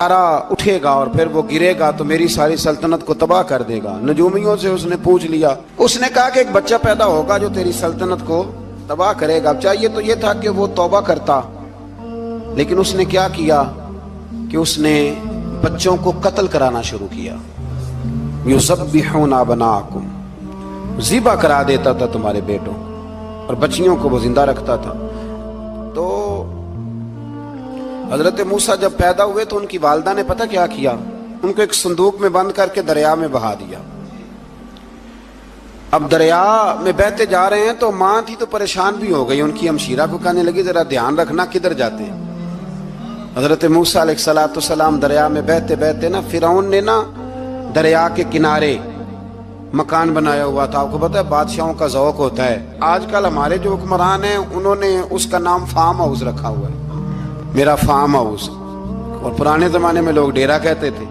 سارا اٹھے گا اور پھر وہ گرے گا تو میری ساری سلطنت کو تباہ کر دے گا۔ نجومیوں سے اس نے پوچھ لیا، اس نے کہا کہ ایک بچہ پیدا ہوگا جو تیری سلطنت کو تباہ کرے گا۔ چاہیے تو یہ تھا کہ وہ توبہ کرتا، لیکن اس نے کیا کیا کہ اس نے بچوں کو قتل کرانا شروع کیا۔ یذبحون ابناءکم، ذبح کرا دیتا تھا تمہارے بیٹوں، اور بچیوں کو وہ زندہ رکھتا تھا۔ تو حضرت موسیٰ جب پیدا ہوئے تو ان کی والدہ نے پتہ کیا کیا، ان کو ایک صندوق میں بند کر کے دریا میں بہا دیا۔ اب دریا میں بہتے جا رہے ہیں تو ماں تھی تو پریشان بھی ہو گئی، ان کی ہمشیرہ کو کہنے لگی ذرا دھیان رکھنا کدھر جاتے ہیں۔ حضرت موسیٰ علیہ السلام دریا میں بہتے بہتے فرعون نے دریا کے کنارے مکان بنایا ہوا تھا۔ آپ کو پتہ ہے بادشاہوں کا ذوق ہوتا ہے، آج کل ہمارے جو حکمران ہیں انہوں نے اس کا نام فارم ہاؤس رکھا ہوا ہے، میرا فارم ہاؤس، اور پرانے زمانے میں لوگ ڈیرا کہتے تھے۔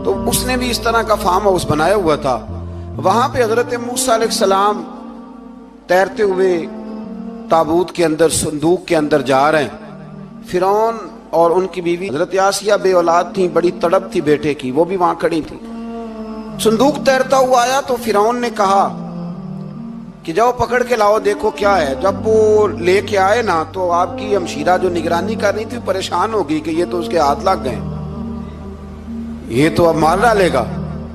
تو اس نے بھی اس طرح کا فارم ہاؤس بنایا ہوا تھا۔ وہاں پہ حضرت موسیٰ علیہ السلام تیرتے ہوئے تابوت کے اندر، صندوق کے اندر جا رہے ہیں۔ فرعون اور ان کی بیوی حضرت آسیہ بے اولاد تھیں، بڑی تڑپ تھی بیٹے کی، وہ بھی وہاں کھڑی تھی۔ صندوق تیرتا ہوا آیا تو فرعون نے کہا کہ جاؤ پکڑ کے لاؤ دیکھو کیا ہے۔ جب وہ لے کے آئے تو آپ کی ہمشیرہ جو نگرانی کر رہی تھی پریشان ہو گئی کہ یہ تو اس کے ہاتھ لگ گئے، یہ تو اب مار ڈالے گا۔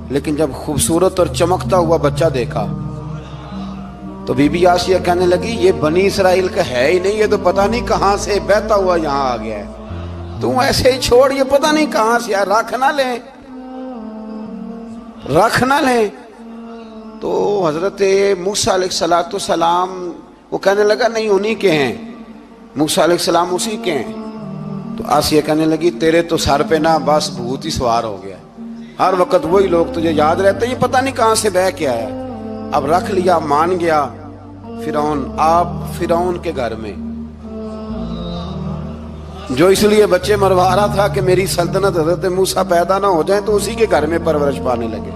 لیکن جب خوبصورت اور چمکتا ہوا بچہ دیکھا تو بی بی آسیہ کہنے لگی یہ بنی اسرائیل کا ہے ہی نہیں، یہ تو پتہ نہیں کہاں سے بہتا ہوا یہاں آ گیا ہے، تم ایسے ہی چھوڑ، یہ پتہ نہیں کہاں سے ہے، رکھ نہ لیں، رکھ نہ لیں۔ تو حضرت موسیٰ علیہ السلام وہ کہنے لگا نہیں انہی کے ہیں، موسیٰ علیہ السلام اسی کے ہیں۔ تو آسیہ کہنے لگی تیرے تو سر پہ بس بھوت ہی سوار ہو گیا، ہر وقت وہی لوگ تجھے یاد رہتے، یہ پتہ نہیں کہاں سے بہ کے آیا۔ اب رکھ لیا، مان گیا فرعون۔ آپ فرعون کے گھر میں جو اس لیے بچے مروا رہا تھا کہ میری سلطنت حضرت موسیٰ پیدا نہ ہو جائیں، تو اسی کے گھر میں پرورش پانے لگے،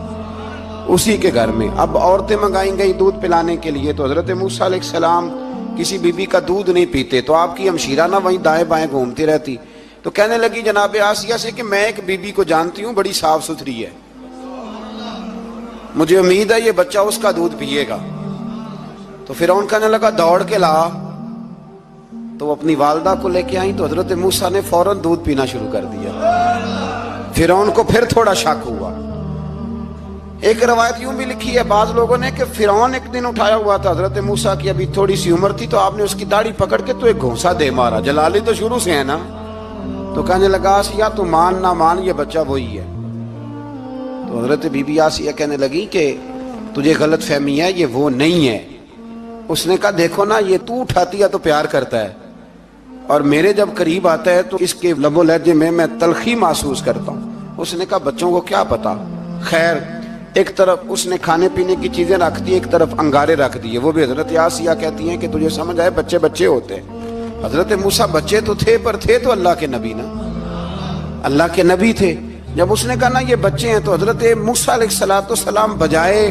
اسی کے گھر میں۔ اب عورتیں منگائیں گئی دودھ پلانے کے لیے، تو حضرت موسیٰ علیہ السلام کسی بی بی کا دودھ نہیں پیتے، تو آپ کی ہمشیرہ وہیں دائیں بائیں گھومتی رہتی۔ تو کہنے لگی جناب آسیہ سے کہ میں ایک بی بی کو جانتی ہوں، بڑی صاف ستھری ہے، مجھے امید ہے یہ بچہ اس کا دودھ پیے گا۔ تو فرعون کہنے لگا دوڑ کے لا، تو وہ اپنی والدہ کو لے کے آئیں تو حضرت موسیٰ نے فوراً دودھ پینا شروع کر دیا۔ فرعون کو پھر تھوڑا شک ہوا۔ ایک روایت یوں بھی لکھی ہے بعض لوگوں نے کہ فرعون ایک دن اٹھایا ہوا تھا حضرت موسیٰ کی ابھی تھوڑی سی عمر تھی، تو آپ نے اس کی داڑھی پکڑ کے تو ایک گھونسا دے مارا، جلالی تو شروع سے ہے نا۔ تو کہنے لگا آسیہ تو مان نہ مان یہ بچہ وہی ہے۔ تو حضرت بی بی آسیہ کہنے لگی کہ تجھے غلط فہمی ہے، یہ وہ نہیں ہے۔ اس نے کہا دیکھو نا، یہ تو اٹھاتی ہے تو پیار کرتا ہے، اور میرے جب قریب آتا ہے تو اس کے لب و لہجے میں تلخی محسوس کرتا ہوں۔ اس نے کہا بچوں کو کیا پتا۔ خیر ایک طرف اس نے کھانے پینے کی چیزیں رکھ دی، ایک طرف انگارے رکھ دیے۔ وہ بھی حضرت آسیہ کہتی ہیں کہ تجھے سمجھ آئے بچے بچے ہوتے ہیں۔ حضرت موسیٰ بچے تو تھے پر تھے تو اللہ کے نبی نا، اللہ کے نبی تھے۔ جب اس نے کہا نا یہ بچے ہیں، تو حضرت موسیٰ علیہ السلام بجائے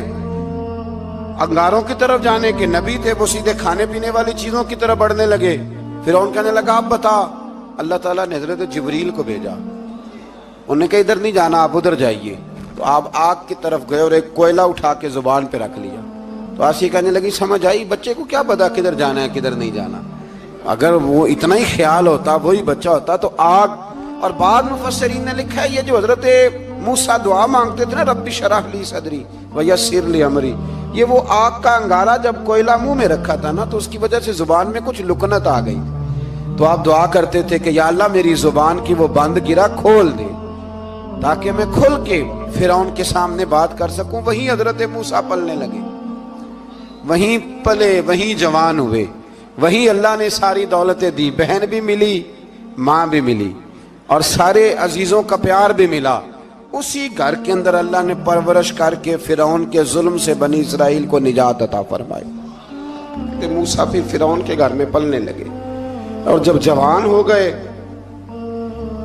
انگاروں کی طرف جانے کے، نبی تھے، وہ سیدھے کھانے پینے والی چیزوں کی طرف بڑھنے لگے۔ فرعون کہنے لگا اب بتا۔ اللہ تعالیٰ نے حضرت جبریل کو بھیجا، انہوں نے کہا ادھر نہیں جانا، آپ ادھر جائیے۔ تو آپ آگ کی طرف گئے اور ایک کوئلہ اٹھا کے زبان پہ رکھ لیا۔ تو آسیہ کہنے لگی سمجھ آئی، بچے کو کیا پتا کدھر جانا ہے کدھر نہیں جانا، اگر وہ اتنا ہی خیال ہوتا وہی بچہ ہوتا تو آگ۔ اور بعض مفسرین نے لکھا ہے یہ جو حضرت موسیٰ دعا مانگتے تھے نا رب اشرح لی صدری ویسر لی امری، یہ وہ آگ کا انگارہ جب کوئلہ منہ میں رکھا تھا نا تو اس کی وجہ سے زبان میں کچھ لکنت آ گئی، تو آپ دعا کرتے تھے کہ یا اللہ میری زبان کی وہ بند گرا کھول دے تاکہ میں کھل کے فرعون کے سامنے بات کر سکوں۔ وہیں حضرت موسیٰ پلنے لگے، وہیں پلے، وہیں جوان ہوئے، وہیں اللہ نے ساری دولتیں دی، بہن بھی ملی، ماں بھی ملی، اور سارے عزیزوں کا پیار بھی ملا۔ اسی گھر کے اندر اللہ نے پرورش کر کے فرعون کے ظلم سے بنی اسرائیل کو نجات عطا فرمائی۔ موسیٰ بھی فرعون کے گھر میں پلنے لگے، اور جب جوان ہو گئے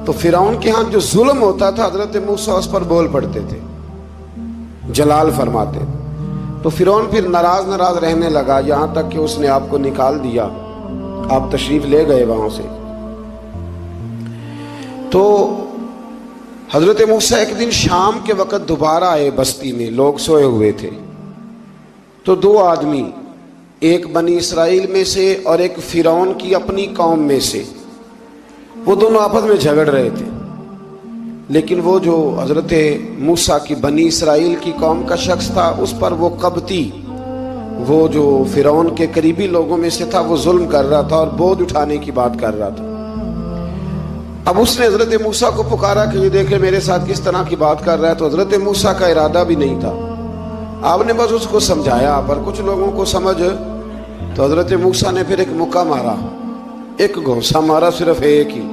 تو فرعون کے ہاں جو ظلم ہوتا تھا حضرت موسیٰ اس پر بول پڑتے تھے، جلال فرماتے۔ تو فرعون پھر ناراض رہنے لگا، یہاں تک کہ اس نے آپ کو نکال دیا، آپ تشریف لے گئے وہاں سے۔ تو حضرت موسیٰ ایک دن شام کے وقت دوبارہ آئے بستی میں، لوگ سوئے ہوئے تھے، تو دو آدمی، ایک بنی اسرائیل میں سے اور ایک فرعون کی اپنی قوم میں سے، وہ دونوں آپس میں جھگڑ رہے تھے۔ لیکن وہ جو حضرت موسیٰ کی بنی اسرائیل کی قوم کا شخص تھا، اس پر وہ قبطی، وہ جو فرعون کے قریبی لوگوں میں سے تھا، وہ ظلم کر رہا تھا اور بوجھ اٹھانے کی بات کر رہا تھا۔ اب اس نے حضرت موسیٰ کو پکارا کہ یہ دیکھے میرے ساتھ کس طرح کی بات کر رہا ہے، تو حضرت موسیٰ کا ارادہ بھی نہیں تھا، آپ نے بس اس کو سمجھایا، پر کچھ لوگوں کو سمجھ، تو حضرت موسیٰ نے پھر ایک مکہ مارا، ایک گھونسا مارا، صرف ایک ہی۔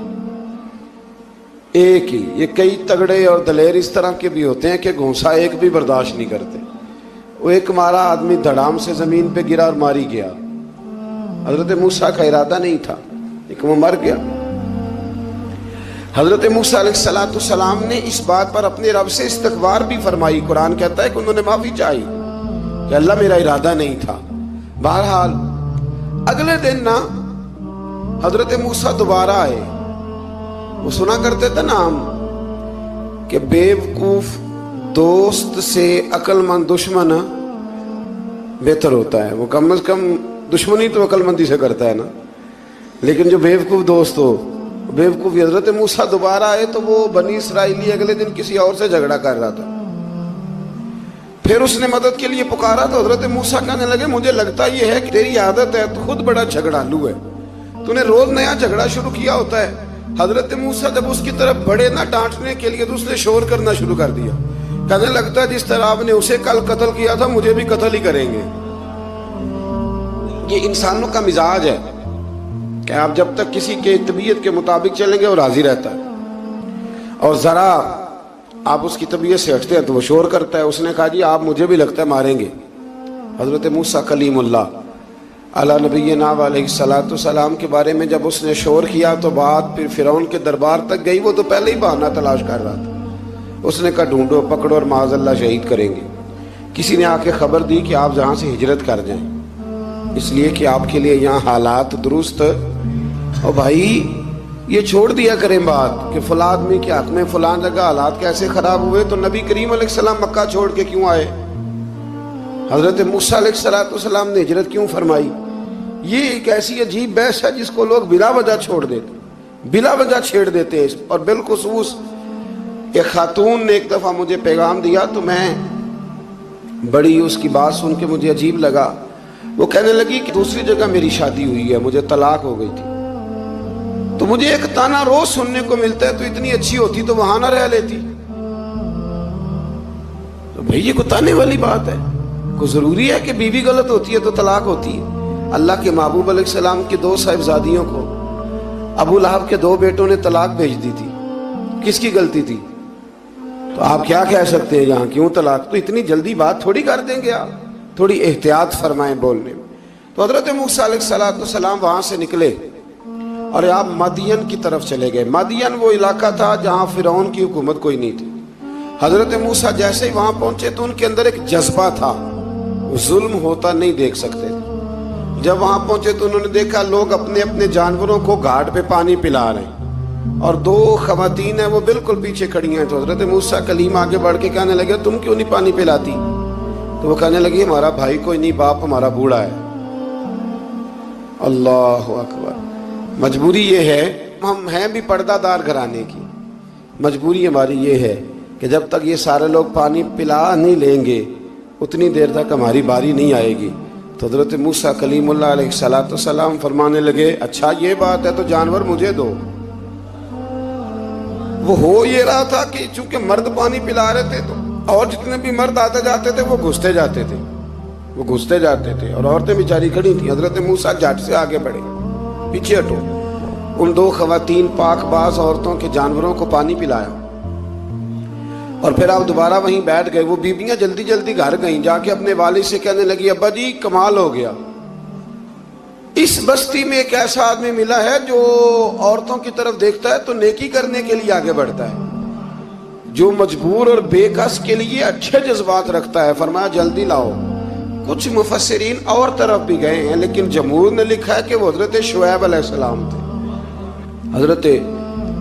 یہ کئی تگڑے اور دلیر اس طرح کے بھی ہوتے ہیں کہ گھونسا ایک بھی برداشت نہیں کرتے، وہ ایک مارا، آدمی دھڑام سے زمین پہ گرا اور ماری گیا۔ حضرت موسیٰ کا ارادہ نہیں تھا لیکن وہ مر گیا۔ حضرت موسیٰ علیہ السلام نے اس بات پر اپنے رب سے استغفار بھی فرمائی، قرآن کہتا ہے کہ انہوں نے معافی چاہی کہ اللہ میرا ارادہ نہیں تھا۔ بہرحال اگلے دن نا حضرت موسیٰ دوبارہ آئے، وہ سنا کرتے تھے نا ہم کہ بیوقوف دوست سے عقل مند دشمن بہتر ہوتا ہے، وہ کم از کم دشمنی تو عقل مندی سے کرتا ہے نا، لیکن جو بیوقوف دوست ہو بیوقوفی۔ حضرت موسیٰ دوبارہ آئے تو وہ بنی اسرائیلی اگلے دن کسی اور سے جھگڑا کر رہا تھا، پھر اس نے مدد کے لیے پکارا تو حضرت موسیٰ کہنے لگے مجھے لگتا یہ ہے کہ تیری عادت ہے، تو خود بڑا جھگڑالو ہے، تو نے روز نیا جھگڑا شروع کیا ہوتا ہے۔ حضرت موسیٰ جب اس کی طرف بڑھے نہ ڈانٹنے کے لیے تو اس نے شور کرنا شروع کر دیا، کہنے لگتا ہے جس طرح آپ نے اسے کل قتل کیا تھا مجھے بھی قتل ہی کریں گے۔ یہ انسانوں کا مزاج ہے کہ آپ جب تک کسی کے طبیعت کے مطابق چلیں گے وہ راضی رہتا ہے، اور ذرا آپ اس کی طبیعت سے ہٹتے ہیں تو وہ شور کرتا ہے۔ اس نے کہا جی آپ مجھے بھی لگتا ہے ماریں گے۔ حضرت موسیٰ کلیم اللہ علی نبینا علیہ السلام کے بارے میں جب اس نے شور کیا تو بات پھر فرعون کے دربار تک گئی، وہ تو پہلے ہی بہانہ تلاش کر رہا تھا۔ اس نے کہا ڈھونڈو، پکڑو اور معاذ اللہ شہید کریں گے۔ کسی نے آ کے خبر دی کہ آپ جہاں سے ہجرت کر جائیں، اس لیے کہ آپ کے لیے یہاں حالات درست، اور بھائی یہ چھوڑ دیا کریں بات کہ فلاں آدمی کے حق میں فلاں جگہ حالات کیسے خراب ہوئے، تو نبی کریم علیہ السلام مکہ چھوڑ کے کیوں آئے، حضرت موسیٰ علیہ السلام نے ہجرت کیوں فرمائی۔ یہ ایک ایسی عجیب بحث ہے جس کو لوگ بلا وجہ چھوڑ دیتے، بلا وجہ چھیڑ دیتے ہیں۔ اور بالخصوص ایک خاتون نے ایک دفعہ مجھے پیغام دیا تو میں بڑی اس کی بات سن کے مجھے عجیب لگا، وہ کہنے لگی کہ دوسری جگہ میری شادی ہوئی ہے، مجھے طلاق ہو گئی تھی، تو مجھے ایک تانا روز سننے کو ملتا ہے تو اتنی اچھی ہوتی تو وہاں نہ رہ لیتی۔ تو بھئی یہ کوئی تانے والی بات ہے؟ کوئی ضروری ہے کہ بیوی غلط ہوتی ہے تو طلاق ہوتی ہے؟ اللہ کے محبوب علیہ السلام کی دو صاحبزادیوں کو ابو لہب کے دو بیٹوں نے طلاق بھیج دی تھی، کس کی غلطی تھی؟ تو آپ کیا کہہ سکتے ہیں یہاں کیوں طلاق؟ تو اتنی جلدی بات تھوڑی کر دیں گے آپ، تھوڑی احتیاط فرمائیں بولنے میں۔ تو حضرت موسیٰ علیہ السلام وہاں سے نکلے اور آپ مدین کی طرف چلے گئے۔ مدین وہ علاقہ تھا جہاں فرعون کی حکومت کوئی نہیں تھی۔ حضرت موسیٰ جیسے ہی وہاں پہنچے تو ان کے اندر ایک جذبہ تھا، ظلم ہوتا نہیں دیکھ سکتے تھے۔ جب وہاں پہنچے تو انہوں نے دیکھا لوگ اپنے اپنے جانوروں کو گھاٹ پہ پانی پلا رہے ہیں، اور دو خواتین ہیں وہ بالکل پیچھے کھڑی ہیں۔ تو حضرت موسیٰ کلیم آگے بڑھ کے کہنے لگے تم کیوں نہیں پانی پلاتی؟ تو وہ کہنے لگی ہمارا بھائی کوئی نہیں، باپ ہمارا بوڑھا ہے۔ اللہ اکبر۔ مجبوری یہ ہے، ہم ہیں بھی پردہ دار گھرانے کی، مجبوری ہماری یہ ہے کہ جب تک یہ سارے لوگ پانی پلا نہیں لیں گے اتنی دیر تک ہماری باری نہیں آئے گی۔ تو حضرت موسیٰ کلیم اللہ علیہ السلام فرمانے لگے اچھا یہ بات ہے تو جانور مجھے دو۔ وہ ہو یہ رہا تھا کہ چونکہ مرد پانی پلا رہے تھے تو اور جتنے بھی مرد آتے جاتے تھے وہ گھستے جاتے تھے اور عورتیں بیچاری کھڑی تھیں۔ حضرت موسیٰ جھٹ سے آگے بڑھے، پیچھے ہٹو۔ ان دو خواتین پاک باز عورتوں کے جانوروں کو پانی پلایا اور پھر آپ دوبارہ وہیں بیٹھ گئے۔ وہ بیویاں جلدی جلدی گھر گئیں، جا کے اپنے والد سے کہنے لگی ابا جی کمال ہو گیا، اس بستی میں ایک ایسا آدمی ملا ہے جو عورتوں کی طرف دیکھتا ہے تو نیکی کرنے کے لیے آگے بڑھتا ہے، جو مجبور اور بے کس کے لیے اچھے جذبات رکھتا ہے۔ فرمایا جلدی لاؤ۔ کچھ مفسرین اور طرف بھی گئے ہیں لیکن جمہور نے لکھا ہے کہ وہ حضرت شعیب علیہ السلام تھے۔ حضرت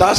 10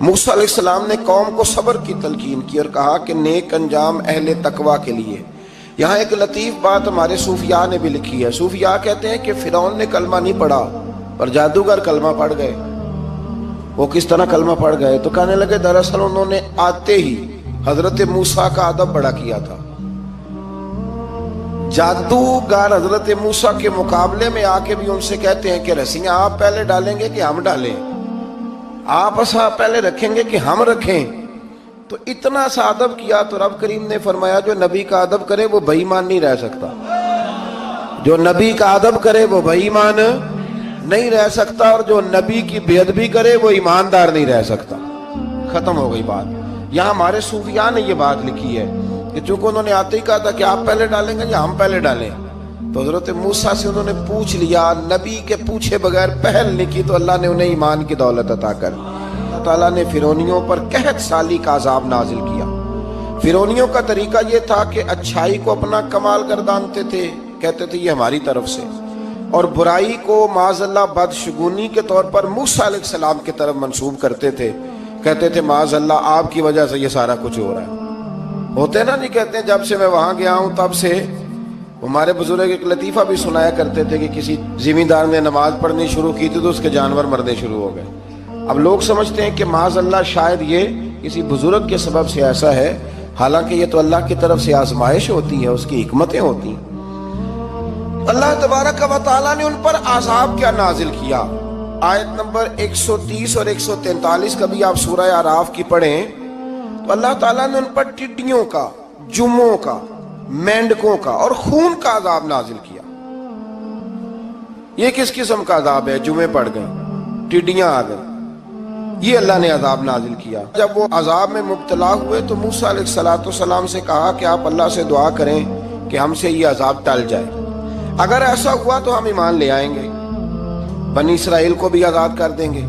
موسیٰ علیہ السلام نے قوم کو صبر کی تلقین کی اور کہا کہ نیک انجام اہل تقوی کے لیے۔ یہاں ایک لطیف بات ہمارے صوفیاء نے بھی لکھی ہے۔ صوفیاء کہتے ہیں کہ فرعون نے کلمہ نہیں پڑھا پر جادوگر کلمہ پڑھ گئے۔ وہ کس طرح کلمہ پڑھ گئے؟ تو کہنے لگے دراصل انہوں نے آتے ہی حضرت موسیٰ کا ادب بڑا کیا تھا۔ جادوگر حضرت موسیٰ کے مقابلے میں آ کے بھی ان سے کہتے ہیں کہ رسیاں آپ پہلے ڈالیں گے کہ ہم ڈالیں؟ آپ ایسا پہلے رکھیں گے کہ ہم رکھیں؟ تو اتنا سا ادب کیا تو رب کریم نے فرمایا جو نبی کا ادب کرے وہ بے ایمان نہیں رہ سکتا۔ جو نبی کا ادب کرے وہ بے ایمان نہیں رہ سکتا، اور جو نبی کی بے ادبی کرے وہ ایماندار نہیں رہ سکتا۔ ختم ہو گئی بات۔ یہاں ہمارے صوفیاء نے یہ بات لکھی ہے کہ چونکہ انہوں نے آتے ہی کہا تھا کہ آپ پہلے ڈالیں گے یا ہم پہلے ڈالیں، تو حضرت موسیٰ سے انہوں نے پوچھ لیا، نبی کے پوچھے بغیر پہل نہیں کی تو اللہ نے انہیں ایمان کی دولت عطا کر دی۔ اللہ تعالیٰ نے فرعونیوں پر قحط سالی کا عذاب نازل کیا۔ فرعونیوں کا طریقہ یہ تھا کہ اچھائی کو اپنا کمال گردانتے تھے، کہتے تھے یہ ہماری طرف سے، اور برائی کو معاذ اللہ بدشگونی کے طور پر موسیٰ علیہ السلام کی طرف منسوب کرتے تھے، کہتے تھے معاذ اللہ آپ کی وجہ سے یہ سارا کچھ ہو رہا ہے۔ ہوتے نا نہیں کہتے ہیں جب سے میں وہاں گیا ہوں تب سے، ہمارے بزرگ ایک لطیفہ بھی سنایا کرتے تھے کہ کسی زمیندار نے نماز پڑھنی شروع کی تھی تو اس کے جانور مرنے شروع ہو گئے۔ اب لوگ سمجھتے ہیں کہ معاذ اللہ شاید یہ کسی بزرگ کے سبب سے ایسا ہے، حالانکہ یہ تو اللہ کی طرف سے آزمائش ہوتی ہے، اس کی حکمتیں ہوتی ہیں۔ اللہ تبارک و تعالیٰ نے ان پر عذاب کیا نازل کیا؟ آیت نمبر 130 اور 143 کبھی آپ سورہ اعراف کی پڑھیں تو اللہ تعالیٰ نے ان پر ٹڈیوں کا، جموں کا، مینڈکوں کا اور خون کا عذاب نازل کیا۔ یہ کس قسم کا عذاب ہے؟ جمعے پڑ گئے، ٹڈیاں آ گئیں، یہ اللہ نے عذاب نازل کیا۔ جب وہ عذاب میں مبتلا ہوئے تو موسیٰ علیہ السلام سے کہا کہ آپ اللہ سے دعا کریں کہ ہم سے یہ عذاب ٹل جائے، اگر ایسا ہوا تو ہم ایمان لے آئیں گے، بنی اسرائیل کو بھی آزاد کر دیں گے۔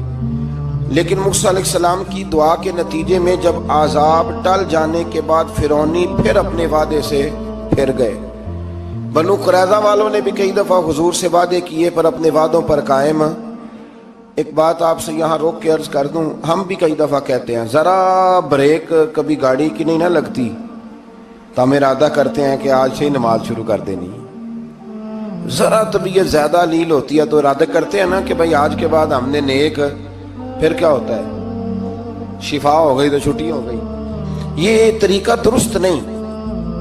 لیکن موسیٰ علیہ السلام کی دعا کے نتیجے میں جب عذاب ٹل جانے کے بعد فرعونی پھر اپنے وعدے سے پھر گئے۔ بنو قریظہ والوں نے بھی کئی دفعہ حضور سے وعدے کیے پر اپنے وعدوں پر قائم۔ ایک بات آپ سے یہاں روک کے عرض کر دوں، ہم بھی کئی دفعہ کہتے ہیں ذرا بریک کبھی گاڑی کی نہیں نہ لگتی تو ہم ارادہ کرتے ہیں کہ آج سے ہی نماز شروع کر دینی، ذرا طبیعت زیادہ لیل ہوتی ہے تو ارادہ کرتے ہیں نا کہ بھائی آج کے بعد ہم نے نیک، پھر کیا ہوتا ہے شفا ہو گئی تو چھٹی ہو گئی۔ یہ طریقہ درست نہیں،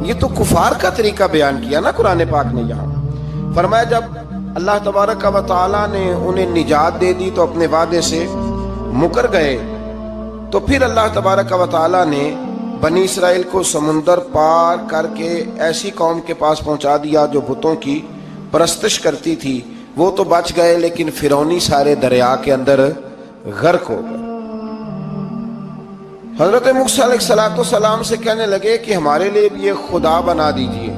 یہ تو کفار کا طریقہ بیان کیا نا قرآن پاک نے۔ یہاں فرمایا جب اللہ تبارک و تعالیٰ نے انہیں نجات دے دی تو اپنے وعدے سے مکر گئے، تو پھر اللہ تبارک و تعالیٰ نے بنی اسرائیل کو سمندر پار کر کے ایسی قوم کے پاس پہنچا دیا جو بتوں کی پرستش کرتی تھی۔ وہ تو بچ گئے لیکن فرعونی سارے دریا کے اندر غرق ہو گئے۔ حضرت موسیٰ علیہ السلام سے کہنے لگے کہ ہمارے لیے بھی یہ خدا بنا دیجئے۔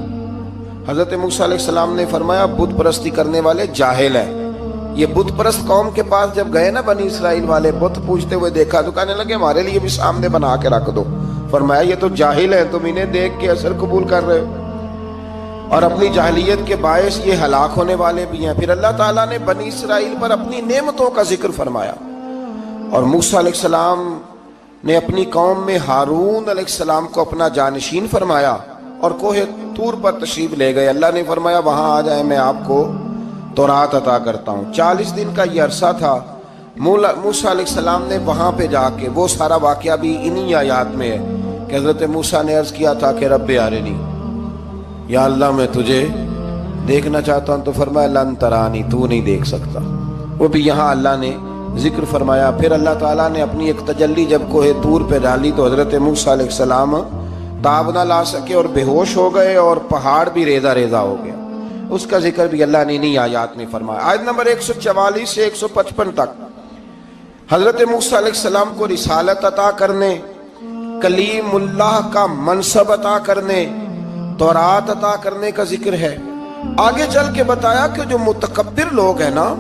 حضرت موسیٰ علیہ السلام نے فرمایا بت پرستی کرنے والے جاہل ہیں۔ یہ بت پرست قوم کے پاس جب گئے نا بنی اسرائیل والے، بت پوجتے ہوئے دیکھا تو کہنے لگے ہمارے لیے بھی سامنے بنا کے رکھ دو۔ فرمایا یہ تو جاہل ہیں، تم انہیں دیکھ کے اثر قبول کر رہے ہو، اور اپنی جاہلیت کے باعث یہ ہلاک ہونے والے بھی ہیں۔ پھر اللہ تعالیٰ نے بنی اسرائیل پر اپنی نعمتوں کا ذکر فرمایا، اور موسیٰ علیہ السلام نے اپنی قوم میں ہارون علیہ السلام کو اپنا جانشین فرمایا اور کوہ طور پر تشریف لے گئے۔ اللہ نے فرمایا وہاں آ جائیں، میں آپ کو تورات عطا کرتا ہوں۔ 40 دن کا یہ عرصہ تھا۔ موسیٰ علیہ السلام نے وہاں پہ جا کے، وہ سارا واقعہ بھی انہی آیات میں ہے کہ حضرت موسیٰ نے عرض کیا تھا کہ رب ارنی، یا اللہ میں تجھے دیکھنا چاہتا ہوں، تو فرمایا لن ترانی، تو نہیں دیکھ سکتا۔ وہ بھی یہاں اللہ نے ذکر فرمایا۔ پھر اللہ تعالیٰ نے اپنی ایک تجلی جب کوہ طور پہ ڈالی تو حضرت موسیٰ علیہ السلام تاب نہ لا سکے اور بے ہوش ہو گئے، اور پہاڑ بھی ریزہ ریزہ ہو گیا۔ اس کا ذکر بھی اللہ نے انہی آیات میں فرمایا۔ آیت نمبر 144 سے 155 تک حضرت موسیٰ علیہ السلام کو رسالت عطا کرنے، کلیم اللہ کا منصب عطا کرنے، تورات عطا کرنے کا ذکر ہے۔ آگے چل کے بتایا کہ جو متکبر لوگ ہیں نا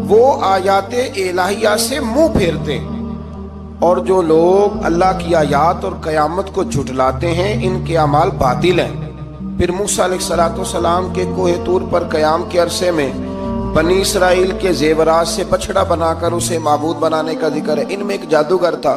وہ آیات الہیہ سے منہ پھیرتے ہیں، اور جو لوگ اللہ کی آیات اور قیامت کو جھٹلاتے ہیں ان کے اعمال باطل ہیں۔ پھر موسیٰ علیہ السلام کے کوہ طور پر قیام کے عرصے میں بنی اسرائیل کے زیورات سے بچڑا بنا کر اسے معبود بنانے کا ذکر ہے۔ ان میں ایک جادوگر تھا،